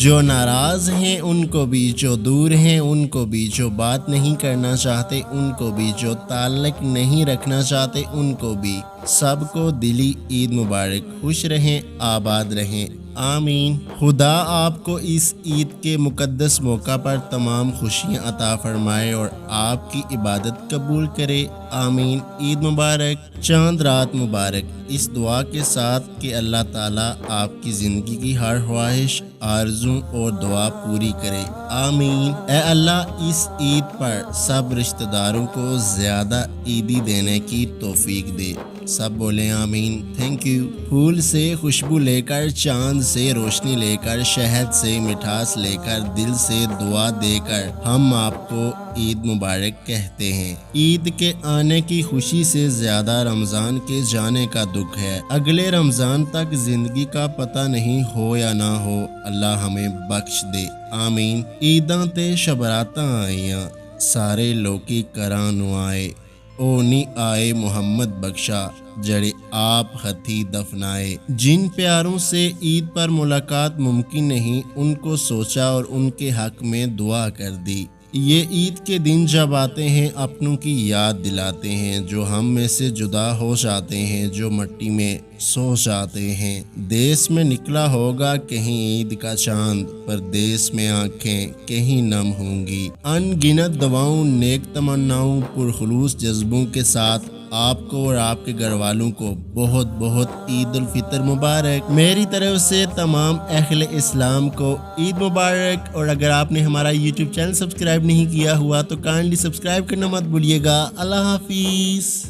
جو ناراض ہیں ان کو بھی، جو دور ہیں ان کو بھی، جو بات نہیں کرنا چاہتے ان کو بھی، جو تعلق نہیں رکھنا چاہتے ان کو بھی، سب کو دلی عید مبارک۔ خوش رہیں، آباد رہیں، آمین۔ خدا آپ کو اس عید کے مقدس موقع پر تمام خوشیاں عطا فرمائے اور آپ کی عبادت قبول کرے، آمین۔ عید مبارک، چاند رات مبارک۔ اس دعا کے ساتھ کہ اللہ تعالیٰ آپ کی زندگی کی ہر خواہش، آرزو اور دعا پوری کرے، آمین۔ اے اللہ اس عید پر سب رشتہ داروں کو زیادہ عیدی دینے کی توفیق دے، سب بولیں آمین۔ Thank you. پھول سے خوشبو لے کر، چاند سے روشنی لے کر، شہد سے مٹھاس لے کر، دل سے دعا دے کر ہم آپ کو عید مبارک کہتے ہیں۔ عید کے آنے کی خوشی سے زیادہ رمضان کے جانے کا دکھ ہے۔ اگلے رمضان تک زندگی کا پتہ نہیں ہو یا نہ ہو، اللہ ہمیں بخش دے، آمین۔ عیداں تے شبراتاں آئیاں، سارے لوکی کراں نو آئے، او نی آئے محمد بخشا، جڑے آپ ہتھی دفنائے۔ جن پیاروں سے عید پر ملاقات ممکن نہیں، ان کو سوچا اور ان کے حق میں دعا کر دی۔ یہ عید کے دن جب آتے ہیں اپنوں کی یاد دلاتے ہیں، جو ہم میں سے جدا ہو جاتے ہیں، جو مٹی میں سو جاتے ہیں۔ دیس میں نکلا ہوگا کہیں عید کا چاند، پردیس میں آنکھیں کہیں نم ہوں گی۔ ان گنت دعاؤں، نیک تمناؤں، پرخلوص جذبوں کے ساتھ آپ کو اور آپ کے گھر والوں کو بہت بہت عید الفطر مبارک۔ میری طرف سے تمام اہل اسلام کو عید مبارک۔ اور اگر آپ نے ہمارا یوٹیوب چینل سبسکرائب نہیں کیا ہوا تو کائنڈلی سبسکرائب کرنا مت بھولیے گا۔ اللہ حافظ۔